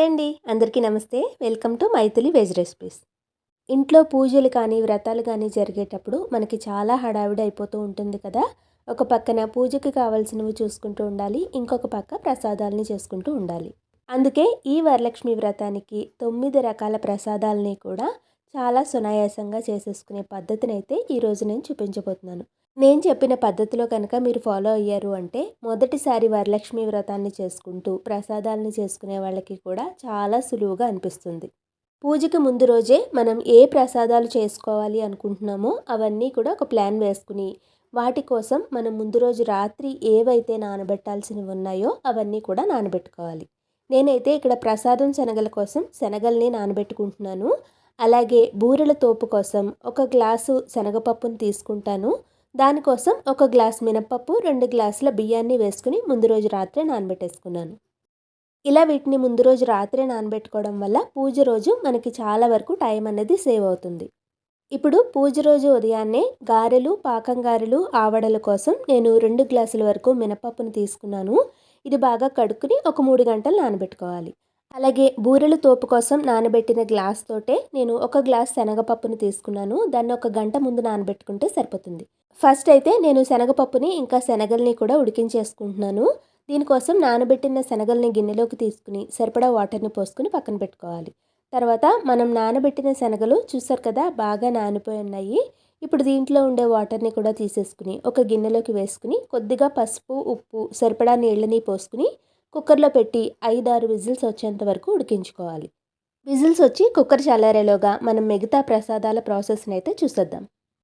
Hi అండి, అందరికీ నమస్తే. Welcome to Mythili veg recipes. ఇంట్లో పూజలు కానీ వ్రతాలు కానీ జరిగేటప్పుడు మనకి చాలా హడావిడి అయిపోతూ ఉంటుంది కదా. ఒక పక్కన పూజకి కావాల్సినవి చూసుకుంటూ ఉండాలి, ఇంకొక పక్క ప్రసాదాలని చేసుకుంటూ ఉండాలి. అందుకే ఈ వరలక్ష్మి వ్రతానికి 9 రకాల ప్రసాదాలని కూడా చాలా సునాయాసంగా చేసేసుకునే పద్ధతిని అయితే ఈరోజు నేను చూపించబోతున్నాను. నేను చెప్పిన పద్ధతిలో కనుక మీరు ఫాలో అయ్యారు అంటే మొదటిసారి వరలక్ష్మి వ్రతాన్ని చేసుకుంటూ ప్రసాదాలను చేసుకునే వాళ్ళకి కూడా చాలా సులువుగా అనిపిస్తుంది. పూజకి ముందు రోజే మనం ఏ ప్రసాదాలు చేసుకోవాలి అనుకుంటున్నామో అవన్నీ కూడా ఒక ప్లాన్ వేసుకుని వాటి కోసం మనం ముందు రోజు రాత్రి ఏవైతే నానబెట్టాల్సినవి ఉన్నాయో అవన్నీ కూడా నానబెట్టుకోవాలి. నేనైతే ఇక్కడ ప్రసాదం శనగల కోసం శనగల్ని నానబెట్టుకుంటున్నాను. అలాగే బూరెల తోపు కోసం ఒక గ్లాసు శనగపప్పును తీసుకుంటాను. దానికోసం ఒక గ్లాస్ మినపప్పు, 2 గ్లాసుల బియ్యాన్ని వేసుకుని ముందు రోజు రాత్రే నానబెట్టేసుకున్నాను. ఇలా వీటిని ముందు రోజు రాత్రే నానబెట్టుకోవడం వల్ల పూజ రోజు మనకి చాలా వరకు టైం అనేది సేవ్ అవుతుంది. ఇప్పుడు పూజ రోజు ఉదయాన్నే గారెలు, పాకం గారెలు, ఆవడల కోసం నేను 2 గ్లాసుల వరకు మినపప్పును తీసుకున్నాను. ఇది బాగా కడుక్కుని ఒక 3 గంటలు నానబెట్టుకోవాలి. అలాగే బూరెల తోపు కోసం నానబెట్టిన గ్లాస్ తోటే నేను ఒక గ్లాస్ శనగపప్పును తీసుకున్నాను. దాన్ని ఒక గంట ముందు నానబెట్టుకుంటే సరిపోతుంది. ఫస్ట్ అయితే నేను శనగపప్పుని ఇంకా శనగల్ని కూడా ఉడికించేసుకుంటున్నాను. దీనికోసం నానబెట్టిన శనగల్ని గిన్నెలోకి తీసుకుని సరిపడా వాటర్ని పోసుకుని పక్కన పెట్టుకోవాలి. తర్వాత మనం నానబెట్టిన శనగలు చూసారు కదా, బాగా నానిపోయి ఉన్నాయి. ఇప్పుడు దీంట్లో ఉండే వాటర్ని కూడా తీసేసుకుని ఒక గిన్నెలోకి వేసుకుని కొద్దిగా పసుపు, ఉప్పు, సరిపడా నీళ్ళని పోసుకుని కుక్కర్లో పెట్టి 5-6 విజిల్స్ వచ్చేంత వరకు ఉడికించుకోవాలి. విజిల్స్ వచ్చి కుక్కర్ చల్లారేలోగా మనం మిగతా ప్రసాదాల ప్రాసెస్ని అయితే చూసేద్దాం.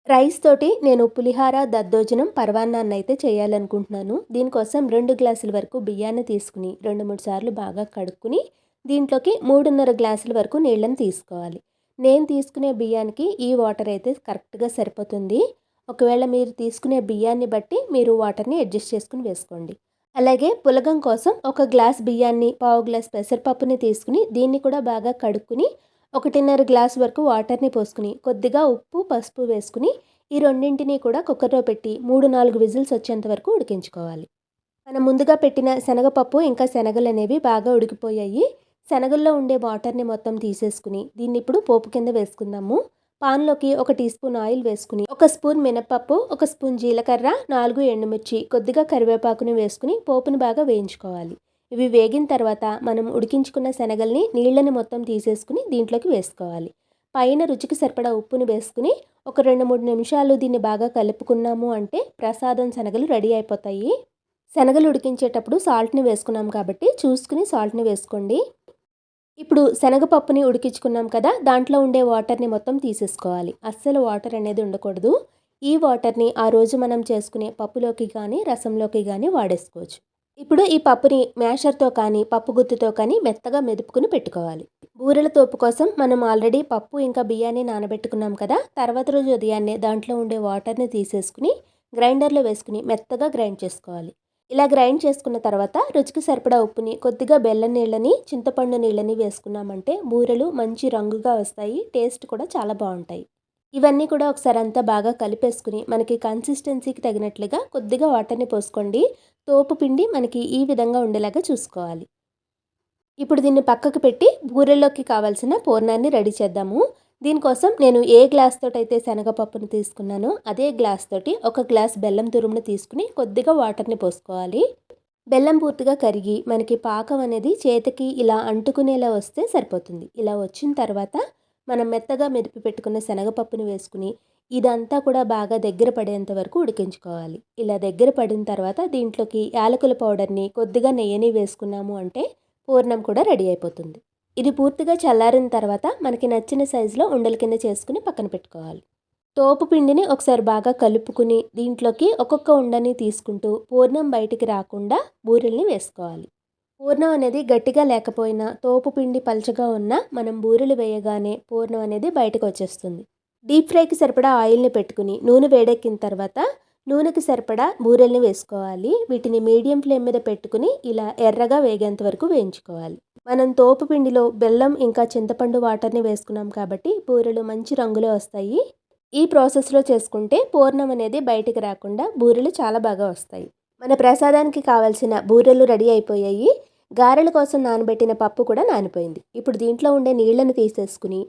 రైస్ తోటి నేను పులిహార, దద్దోజనం, పరవాన్నాన్ని అయితే చేయాలనుకుంటున్నాను. దీనికోసం 2 గ్లాసుల వరకు బియ్యాన్ని తీసుకుని 2-3 సార్లు బాగా కడుక్కుని దీంట్లోకి 3.5 గ్లాసుల వరకు నీళ్ళని తీసుకోవాలి. నేను తీసుకునే బియ్యానికి ఈ వాటర్ అయితే కరెక్ట్గా సరిపోతుంది. ఒకవేళ మీరు తీసుకునే బియ్యాన్ని బట్టి మీరు వాటర్ని అడ్జస్ట్ చేసుకుని వేసుకోండి. అలాగే పులగం కోసం ఒక గ్లాస్ బియ్యాన్ని, పావు గ్లాస్ పెసరపప్పుని తీసుకుని దీన్ని కూడా బాగా కడుక్కుని 1.5 గ్లాస్ వరకు వాటర్ని పోసుకుని కొద్దిగా ఉప్పు, పసుపు వేసుకుని ఈ రెండింటిని కూడా కుక్కర్లో పెట్టి 3-4 విజిల్స్ వచ్చేంత వరకు ఉడికించుకోవాలి. మనం ముందుగా పెట్టిన శనగపప్పు ఇంకా శనగలు అనేవి బాగా ఉడికిపోయాయి. శనగల్లో ఉండే వాటర్ని మొత్తం తీసేసుకుని దీన్ని ఇప్పుడు పోపు కింద వేసుకుందాము. పాన్లోకి 1 టీ స్పూన్ ఆయిల్ వేసుకుని 1 స్పూన్ మినపప్పు, 1 స్పూన్ జీలకర్ర, 4 ఎండుమిర్చి, కొద్దిగా కరివేపాకుని వేసుకుని పోపుని బాగా వేయించుకోవాలి. ఇవి వేగిన తర్వాత మనం ఉడికించుకున్న శనగల్ని నీళ్ళని మొత్తం తీసేసుకుని దీంట్లోకి వేసుకోవాలి. పైన రుచికి సరిపడా ఉప్పుని వేసుకుని ఒక 2-3 నిమిషాలు దీన్ని బాగా కలుపుకున్నాము అంటే ప్రసాదం శనగలు రెడీ అయిపోతాయి. శనగలు ఉడికించేటప్పుడు సాల్ట్ని వేసుకున్నాం కాబట్టి చూసుకుని సాల్ట్ని వేసుకోండి. ఇప్పుడు శనగపప్పుని ఉడికించుకున్నాం కదా, దాంట్లో ఉండే వాటర్ని మొత్తం తీసేసుకోవాలి. అస్సలు వాటర్ అనేది ఉండకూడదు. ఈ వాటర్ని ఆ రోజు మనం చేసుకునే పప్పులోకి కానీ రసంలోకి కానీ వాడేసుకోవచ్చు. ఇప్పుడు ఈ పప్పుని మ్యాషర్తో కానీ పప్పు గుత్తితో కానీ మెత్తగా మెదుపుకుని పెట్టుకోవాలి. బూరెల తోపు కోసం మనం ఆల్రెడీ పప్పు ఇంకా బియ్యాన్ని నానబెట్టుకున్నాం కదా, తర్వాత రోజు ఉదయాన్నే దాంట్లో ఉండే వాటర్ని తీసేసుకుని గ్రైండర్లో వేసుకుని మెత్తగా గ్రైండ్ చేసుకోవాలి. ఇలా గ్రైండ్ చేసుకున్న తర్వాత రుచికి సరిపడా ఉప్పుని, కొద్దిగా బెల్లం నీళ్ళని, చింతపండు నీళ్ళని వేసుకున్నామంటే బూరెలు మంచి రంగుగా వస్తాయి. టేస్ట్ కూడా చాలా బాగుంటాయి. ఇవన్నీ కూడా ఒకసారి అంతా బాగా కలిపేసుకుని మనకి కన్సిస్టెన్సీకి తగినట్లుగా కొద్దిగా వాటర్ని పోసుకోండి. తోపు పిండి మనకి ఈ విధంగా ఉండేలాగా చూసుకోవాలి. ఇప్పుడు దీన్ని పక్కకు పెట్టి బూరెల్లోకి కావాల్సిన పూర్ణాన్ని రెడీ చేద్దాము. దీనికోసం నేను ఏ గ్లాస్ తోటి అయితే శనగపప్పును తీసుకున్నానో అదే గ్లాస్ తోటి 1 గ్లాస్ బెల్లం తురుమును తీసుకుని కొద్దిగా వాటర్ని పోసుకోవాలి. బెల్లం పూర్తిగా కరిగి మనకి పాకం అనేది చేతికి ఇలా అంటుకునేలా వస్తే సరిపోతుంది. ఇలా వచ్చిన తర్వాత మనం మెత్తగా మెదిపి పెట్టుకున్న శనగపప్పుని వేసుకుని ఇదంతా కూడా బాగా దగ్గర పడేంత వరకు ఉడికించుకోవాలి. ఇలా దగ్గర పడిన తర్వాత దీంట్లోకి యాలకుల పౌడర్ని, కొద్దిగా నెయ్యిని వేసుకున్నాము అంటే పూర్ణం కూడా రెడీ అయిపోతుంది. ఇది పూర్తిగా చల్లారిన తర్వాత మనకి నచ్చిన సైజులో ఉండల కింద చేసుకుని పక్కన పెట్టుకోవాలి. తోపు పిండిని ఒకసారి బాగా కలుపుకుని దీంట్లోకి ఒక్కొక్క ఉండని తీసుకుంటూ పూర్ణం బయటికి రాకుండా బూరెల్ని వేసుకోవాలి. పూర్ణం అనేది గట్టిగా లేకపోయినా తోపు పిండి పల్చగా ఉన్నా మనం బూరెలు వేయగానే పూర్ణం అనేది బయటకు వచ్చేస్తుంది. డీప్ ఫ్రైకి సరిపడా ఆయిల్ని పెట్టుకుని నూనె వేడెక్కిన తర్వాత నూనెకి సరిపడా బూరెల్ని వేసుకోవాలి. వీటిని మీడియం ఫ్లేమ్ మీద పెట్టుకుని ఇలా ఎర్రగా వేగేంత వరకు వేయించుకోవాలి. మనం తోపు పిండిలో బెల్లం ఇంకా చింతపండు వాటర్ని వేసుకున్నాం కాబట్టి బూరెలు మంచి రంగులో వస్తాయి. ఈ ప్రాసెస్లో చేసుకుంటే పూర్ణం అనేది బయటికి రాకుండా బూరెలు చాలా బాగా వస్తాయి. మన ప్రసాదానికి కావాల్సిన బూరెలు రెడీ అయిపోయాయి. గారెల కోసం నానబెట్టిన పప్పు కూడా నానిపోయింది. ఇప్పుడు దీంట్లో ఉండే నీళ్లను తీసేసుకుని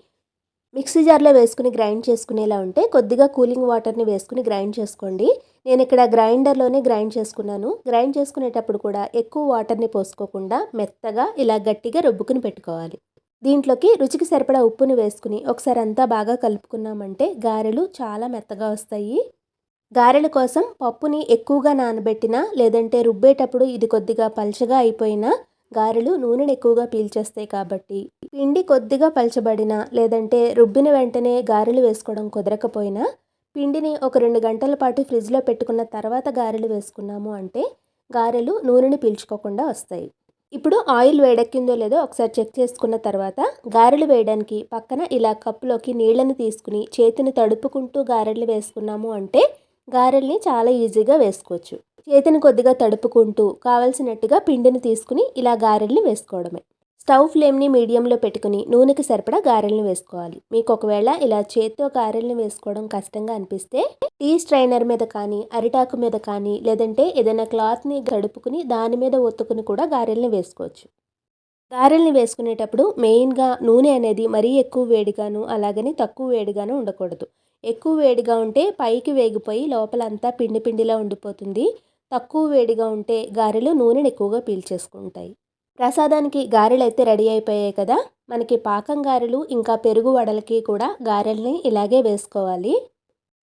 మిక్సీ జార్లో వేసుకుని గ్రైండ్ చేసుకునేలా ఉంటే కొద్దిగా కూలింగ్ వాటర్ని వేసుకుని గ్రైండ్ చేసుకోండి. నేను ఇక్కడ గ్రైండర్లోనే గ్రైండ్ చేసుకున్నాను. గ్రైండ్ చేసుకునేటప్పుడు కూడా ఎక్కువ వాటర్ని పోసుకోకుండా మెత్తగా ఇలా గట్టిగా రుబ్బుకుని పెట్టుకోవాలి. దీంట్లోకి రుచికి సరిపడా ఉప్పుని వేసుకుని ఒకసారి అంతా బాగా కలుపుకున్నామంటే గారెలు చాలా మెత్తగా వస్తాయి. గారెల కోసం పప్పుని ఎక్కువగా నానబెట్టినా లేదంటే రుబ్బేటప్పుడు ఇది కొద్దిగా పల్చగా అయిపోయినా గారెలు నూనెను ఎక్కువగా పీల్చేస్తాయి కాబట్టి పిండి కొద్దిగా పలచబడినా లేదంటే రుబ్బిన వెంటనే గారెలు వేసుకోవడం కుదరకపోయినా పిండిని ఒక 2 గంటల పాటు ఫ్రిడ్జ్లో పెట్టుకున్న తర్వాత గారెలు వేసుకున్నాము అంటే గారెలు నూనెని పీల్చుకోకుండా వస్తాయి. ఇప్పుడు ఆయిల్ వేడెక్కిందో లేదో ఒకసారి చెక్ చేసుకున్న తర్వాత గారెలు వేయడానికి పక్కన ఇలా కప్పులోకి నీళ్ళని తీసుకుని చేతిని తడుపుకుంటూ గారెలు వేసుకున్నాము అంటే గారెల్ని చాలా ఈజీగా వేసుకోవచ్చు. చేతిని కొద్దిగా తడుపుకుంటూ కావలసినట్టుగా పిండిని తీసుకుని ఇలా గారెల్ని వేసుకోవడమే. స్టవ్ ఫ్లేమ్ని మీడియంలో పెట్టుకుని నూనెకి సరిపడా గారెల్ని వేసుకోవాలి. మీకు ఒకవేళ ఇలా చేత్తో గారెల్ని వేసుకోవడం కష్టంగా అనిపిస్తే టీ స్ట్రైనర్ మీద కానీ అరిటాకు మీద కానీ లేదంటే ఏదైనా క్లాత్ని తడుపుకుని దాని మీద ఒత్తుకుని కూడా గారెల్ని వేసుకోవచ్చు. గారెల్ని వేసుకునేటప్పుడు మెయిన్గా నూనె అనేది మరీ ఎక్కువ వేడిగాను అలాగని తక్కువ వేడిగాను ఉండకూడదు. ఎక్కువ వేడిగా ఉంటే పైకి వేగిపోయి లోపలంతా పిండి పిండిలా ఉండిపోతుంది. తక్కువ వేడిగా ఉంటే గారెలు నూనెని ఎక్కువగా పీల్చేసుకుంటాయి. ప్రసాదానికి గారెలు అయితే రెడీ అయిపోయాయి కదా. మనకి పాకం గారెలు ఇంకా పెరుగు వడలకి కూడా గారెల్ని ఇలాగే వేసుకోవాలి.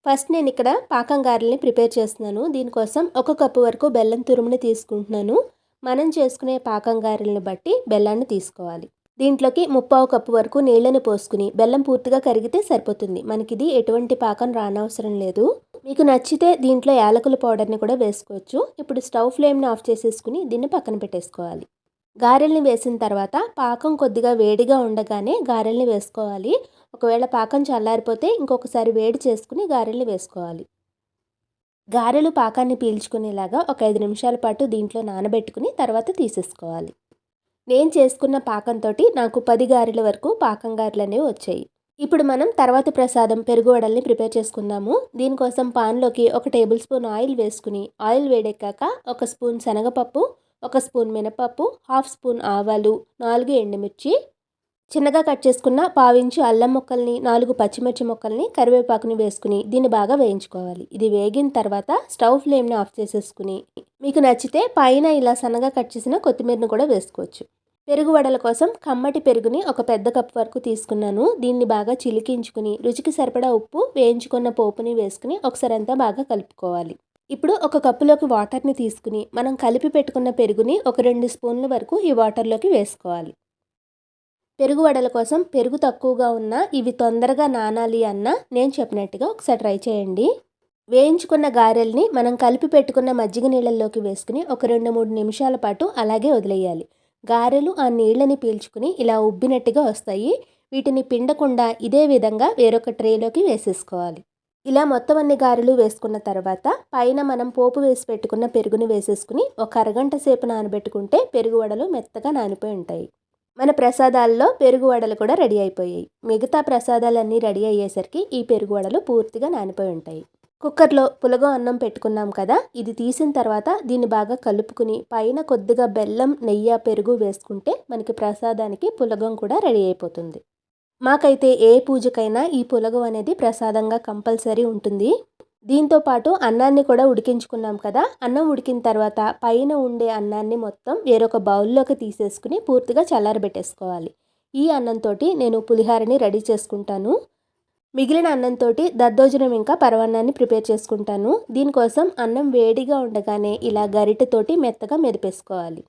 ఫస్ట్ నేను ఇక్కడ పాకం గారెల్ని ప్రిపేర్ చేస్తున్నాను. దీనికోసం 1 కప్పు వరకు బెల్లం తురుముని తీసుకుంటున్నాను. మనం చేసుకునే పాకం గారెలను బట్టి బెల్లాన్ని తీసుకోవాలి. దీంట్లోకి 3/4 కప్పు వరకు నీళ్ళని పోసుకుని బెల్లం పూర్తిగా కరిగితే సరిపోతుంది. మనకిది ఎటువంటి పాకం రానవసరం లేదు. మీకు నచ్చితే దీంట్లో యాలకుల పౌడర్ని కూడా వేసుకోవచ్చు. ఇప్పుడు స్టవ్ ఫ్లేమ్ని ఆఫ్ చేసేసుకుని దీన్ని పక్కన పెట్టేసుకోవాలి. గారెల్ని వేసిన తర్వాత పాకం కొద్దిగా వేడిగా ఉండగానే గారెల్ని వేసుకోవాలి. ఒకవేళ పాకం చల్లారిపోతే ఇంకొకసారి వేడి చేసుకుని గారెల్ని వేసుకోవాలి. గారెలు పాకాన్ని పీల్చుకునేలాగా ఒక 5 నిమిషాల పాటు దీంట్లో నానబెట్టుకుని తర్వాత తీసేసుకోవాలి. నేను చేసుకున్న పాకంతో నాకు 10 గారెల వరకు పాకం గారెలు అనేవి వచ్చాయి. ఇప్పుడు మనం తర్వాత ప్రసాదం పెరుగు వడల్ని ప్రిపేర్ చేసుకుందాము. దీనికోసం పాన్లోకి 1 టేబుల్ స్పూన్ ఆయిల్ వేసుకుని ఆయిల్ వేడెక్కాక 1 స్పూన్ శనగపప్పు, 1 స్పూన్ మినపప్పు, 1/2 స్పూన్ ఆవాలు, 4 ఎండుమిర్చి, చిన్నగా కట్ చేసుకున్న 1/4 ఇంచు అల్లం ముక్కల్ని, 4 పచ్చిమిర్చి ముక్కల్ని, కరివేపాకుని వేసుకుని దీన్ని బాగా వేయించుకోవాలి. ఇది వేగిన తర్వాత స్టవ్ ఫ్లేమ్ని ఆఫ్ చేసేసుకుని మీకు నచ్చితే పైన ఇలా సన్నగా కట్ చేసిన కొత్తిమీరను కూడా వేసుకోవచ్చు. పెరుగు వడల కోసం కమ్మటి పెరుగుని 1 పెద్ద కప్పు వరకు తీసుకున్నాను. దీన్ని బాగా చిలికించుకుని రుచికి సరిపడా ఉప్పు, వేయించుకున్న పోపుని వేసుకుని ఒకసారి అంతా బాగా కలుపుకోవాలి. ఇప్పుడు 1 కప్పులోకి వాటర్ని తీసుకుని మనం కలిపి పెట్టుకున్న పెరుగుని ఒక 2 స్పూన్ల వరకు ఈ వాటర్లోకి వేసుకోవాలి. పెరుగు వడల కోసం పెరుగు తక్కువగా ఉన్నా ఇవి తొందరగా నానాలి అన్నా నేను చెప్పినట్టుగా ఒకసారి ట్రై చేయండి. వేయించుకున్న గారెల్ని మనం కలిపి పెట్టుకున్న మజ్జిగ నీళ్ళల్లోకి వేసుకుని ఒక 2-3 నిమిషాల పాటు అలాగే వదిలేయాలి. గారెలు ఆ నీళ్ళని పీల్చుకుని ఇలా ఉబ్బినట్టుగా వస్తాయి. వీటిని పిండకుండా ఇదే విధంగా వేరొక ట్రేలోకి వేసేసుకోవాలి. ఇలా మొత్తం అన్ని గారెలు వేసుకున్న తర్వాత పైన మనం పోపు వేసి పెట్టుకున్న పెరుగుని వేసేసుకుని ఒక అరగంట సేపు నానబెట్టుకుంటే పెరుగు వడలు మెత్తగా నానిపోయి ఉంటాయి. మన ప్రసాదాల్లో పెరుగు వడలు కూడా రెడీ అయిపోయాయి. మిగతా ప్రసాదాలన్నీ రెడీ అయ్యేసరికి ఈ పెరుగు వడలు పూర్తిగా నానిపోయి ఉంటాయి. కుక్కర్లో పులగం అన్నం పెట్టుకున్నాం కదా. ఇది తీసిన తర్వాత దీన్ని బాగా కలుపుకుని పైన కొద్దిగా బెల్లం, నెయ్యి, పెరుగు వేసుకుంటే మనకి ప్రసాదానికి పులగం కూడా రెడీ అయిపోతుంది. మాకైతే ఏ పూజకైనా ఈ పులగం అనేది ప్రసాదంగా కంపల్సరీ ఉంటుంది. దీంతో పాటు అన్నాన్ని కూడా ఉడికించుకున్నాం కదా. అన్నం ఉడికిన తర్వాత పైన ఉండే అన్నాన్ని మొత్తం వేరొక బౌల్లోకి తీసేసుకుని పూర్తిగా చల్లారబెట్టేసుకోవాలి. ఈ అన్నంతో నేను పులిహారని రెడీ చేసుకుంటాను. మిగిలిన అన్నంతో దద్దోజనం ఇంకా పరవాన్నాన్ని ప్రిపేర్ చేసుకుంటాను. దీనికోసం అన్నం వేడిగా ఉండగానే ఇలా గరిటెతోటి మెత్తగా మెదిపేసుకోవాలి.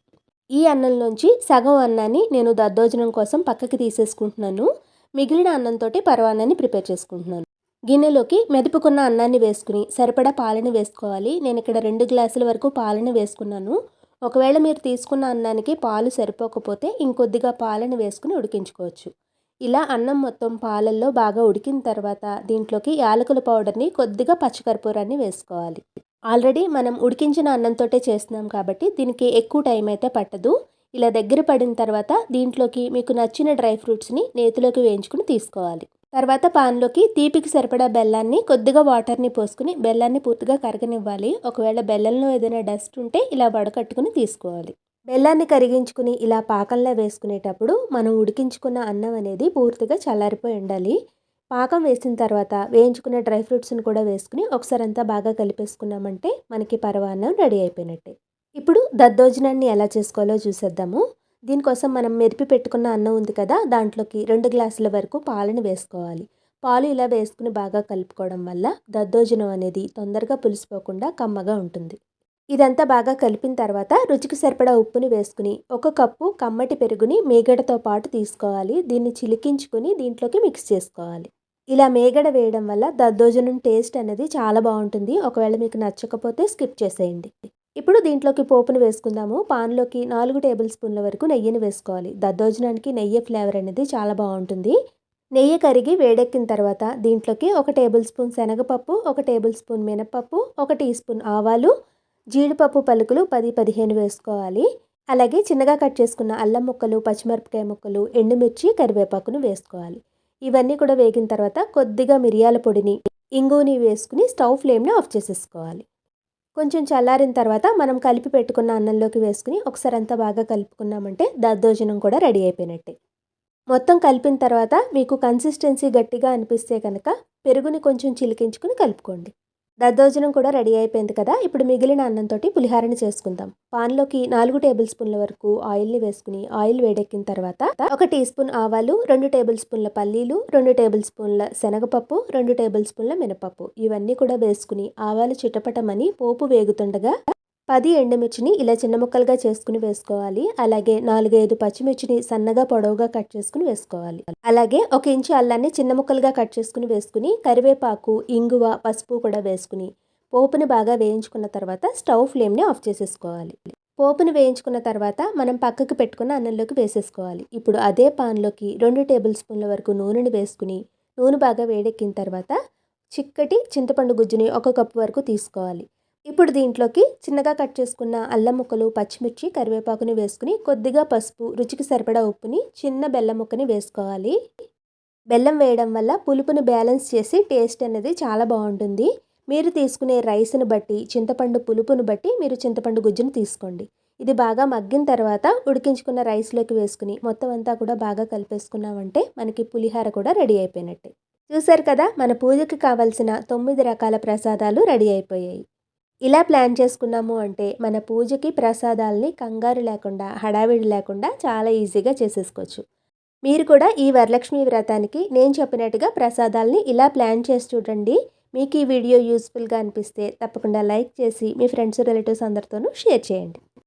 ఈ అన్నంలోంచి సగం అన్నాన్ని నేను దద్దోజనం కోసం పక్కకి తీసేసుకుంటున్నాను. మిగిలిన అన్నంతో పరవాన్నాన్ని ప్రిపేర్ చేసుకుంటున్నాను. గిన్నెలోకి మెదుపుకున్న అన్నాన్ని వేసుకుని సరిపడా పాలని వేసుకోవాలి. నేను ఇక్కడ 2 గ్లాసుల వరకు పాలని వేసుకున్నాను. ఒకవేళ మీరు తీసుకున్న అన్నానికి పాలు సరిపోకపోతే ఇంకొద్దిగా పాలని వేసుకుని ఉడికించుకోవచ్చు. ఇలా అన్నం మొత్తం పాలల్లో బాగా ఉడికిన తర్వాత దీంట్లోకి యాలకుల పౌడర్ని, కొద్దిగా పచ్చికర్పూరాన్ని వేసుకోవాలి. ఆల్రెడీ మనం ఉడికించిన అన్నంతోటే చేస్తున్నాం కాబట్టి దీనికి ఎక్కువ టైం అయితే పట్టదు. ఇలా దగ్గర పడిన తర్వాత దీంట్లోకి మీకు నచ్చిన డ్రై ఫ్రూట్స్ని నేతిలోకి వేయించుకుని తీసుకోవాలి. తర్వాత పాన్లోకి తీపికి సరిపడా బెల్లాన్ని, కొద్దిగా వాటర్ని పోసుకుని బెల్లాన్ని పూర్తిగా కరగనివ్వాలి. ఒకవేళ బెల్లంలో ఏదైనా డస్ట్ ఉంటే ఇలా వడకట్టుకుని తీసుకోవాలి. బెల్లాన్ని కరిగించుకుని ఇలా పాకంలో వేసుకునేటప్పుడు మనం ఉడికించుకున్న అన్నం అనేది పూర్తిగా చల్లారిపోయి ఉండాలి. పాకం వేసిన తర్వాత వేయించుకున్న డ్రై ఫ్రూట్స్‌ని కూడా వేసుకుని ఒకసారి అంతా బాగా కలిపేసుకున్నామంటే మనకి పరమాన్నం రెడీ అయిపోయినట్టే. ఇప్పుడు దద్దోజనాన్ని ఎలా చేసుకోవాలో చూసేద్దాము. దీనికోసం మనం మెదిపి పెట్టుకున్న అన్నం ఉంది కదా! దాంట్లోకి 2 గ్లాసుల వరకు పాలను వేసుకోవాలి. పాలు ఇలా వేసుకుని బాగా కలుపుకోవడం వల్ల దద్దోజనం అనేది తొందరగా పులిసిపోకుండా కమ్మగా ఉంటుంది. ఇదంతా బాగా కలిపిన తర్వాత రుచికి సరిపడా ఉప్పుని వేసుకుని, ఒక కప్పు కమ్మటి పెరుగుని మీగడతో పాటు తీసుకోవాలి. దీన్ని చిలికించుకుని దీంట్లోకి మిక్స్ చేసుకోవాలి. ఇలా మీగడ వేయడం వల్ల దద్దోజనం టేస్ట్ అనేది చాలా బావుంటుంది. ఒకవేళ మీకు నచ్చకపోతే స్కిప్ చేసేయండి. ఇప్పుడు దీంట్లోకి పోపును వేసుకుందాము. పాన్‌లోకి 4 టేబుల్ స్పూన్ల వరకు నెయ్యిని వేసుకోవాలి. దద్దోజనానికి నెయ్యి ఫ్లేవర్ అనేది చాలా బావుంటుంది. నెయ్యి కరిగి వేడెక్కిన తర్వాత దీంట్లోకి 1 టేబుల్ స్పూన్ శనగపప్పు, 1 టేబుల్ స్పూన్ మినపప్పు, 1 టీ స్పూన్ ఆవాలు, జీడిపప్పు పలుకులు 10, 15 వేసుకోవాలి. అలాగే చిన్నగా కట్ చేసుకున్న అల్లం ముక్కలు, పచ్చిమిరపకాయ ముక్కలు, ఎండుమిర్చి, కరివేపాకును వేసుకోవాలి. ఇవన్నీ కూడా వేగిన తర్వాత కొద్దిగా మిరియాల పొడిని, ఇంగువని వేసుకుని స్టవ్ ఫ్లేమ్‌ని ఆఫ్ చేసేసుకోవాలి. కొంచెం చల్లారిన తర్వాత మనం కలిపి పెట్టుకున్న అన్నంలోకి వేసుకుని ఒకసారి అంతా బాగా కలుపుకున్నామంటే దద్దోజనం కూడా రెడీ అయిపోయినట్టే. మొత్తం కలిపిన తర్వాత మీకు కన్సిస్టెన్సీ గట్టిగా అనిపిస్తే కనుక పెరుగుని కొంచెం చిలికించుకుని కలుపుకోండి. దద్దోజనం కూడా రెడీ అయిపోయింది కదా! ఇప్పుడు మిగిలిన అన్నంతోటి పులిహారని చేసుకుందాం. పాన్‌లోకి 4 టేబుల్ స్పూన్ల వరకు ఆయిల్‌ని వేసుకుని ఆయిల్ వేడెక్కిన తర్వాత 1 టీ స్పూన్ ఆవాలు, 2 టేబుల్ స్పూన్ల పల్లీలు, 2 టేబుల్ స్పూన్ల శనగపప్పు, 2 టేబుల్ స్పూన్ల మినపప్పు ఇవన్నీ కూడా వేసుకుని ఆవాలు చిటపటమని పోపు వేగుతుండగా 10 ఎండుమిర్చిని ఇలా చిన్న ముక్కలుగా చేసుకుని వేసుకోవాలి. అలాగే 4, 5 పచ్చిమిర్చిని సన్నగా పొడవుగా కట్ చేసుకుని వేసుకోవాలి. అలాగే 1 ఇంచు అల్లాన్ని చిన్న ముక్కలుగా కట్ చేసుకుని వేసుకుని కరివేపాకు, ఇంగువ, పసుపు కూడా వేసుకుని పోపుని బాగా వేయించుకున్న తర్వాత స్టవ్ ఫ్లేమ్‌ని ఆఫ్ చేసేసుకోవాలి. పోపుని వేయించుకున్న తర్వాత మనం పక్కకు పెట్టుకున్న అన్నంలోకి వేసేసుకోవాలి. ఇప్పుడు అదే పాన్‌లోకి 2 టేబుల్ స్పూన్ల వరకు నూనెని వేసుకుని నూనె బాగా వేడెక్కిన తర్వాత చిక్కటి చింతపండు గుజ్జుని 1 కప్పు వరకు తీసుకోవాలి. ఇప్పుడు దీంట్లోకి చిన్నగా కట్ చేసుకున్న అల్లం ముక్కలు, పచ్చిమిర్చి, కరివేపాకుని వేసుకుని కొద్దిగా పసుపు, రుచికి సరిపడా ఉప్పుని, చిన్న బెల్లం ముక్కని వేసుకోవాలి. బెల్లం వేయడం వల్ల పులుపుని బ్యాలెన్స్ చేసి టేస్ట్ అనేది చాలా బావుంటుంది. మీరు తీసుకునే రైస్‌ని బట్టి, చింతపండు పులుపుని బట్టి మీరు చింతపండు గుజ్జుని తీసుకోండి. ఇది బాగా మగ్గిన తర్వాత ఉడికించుకున్న రైస్‌లోకి వేసుకుని మొత్తం అంతా కూడా బాగా కలిపేసుకున్నామంటే మనకి పులిహార కూడా రెడీ అయిపోయినట్టే. చూసారు కదా! మన పూజకి కావాల్సిన 9 రకాల ప్రసాదాలు రెడీ అయిపోయాయి. ఇలా ప్లాన్ చేసుకున్నాము అంటే మన పూజకి ప్రసాదాలని కంగారు లేకుండా, హడావిడి లేకుండా చాలా ఈజీగా చేసేసుకోవచ్చు. మీరు కూడా ఈ వరలక్ష్మి వ్రతానికి నేను చెప్పినట్టుగా ప్రసాదాలని ఇలా ప్లాన్ చేసి చూడండి. మీకు ఈ వీడియో యూస్‌ఫుల్‌గా అనిపిస్తే తప్పకుండా లైక్ చేసి మీ ఫ్రెండ్స్, రిలేటివ్స్ అందరితోనూ షేర్ చేయండి.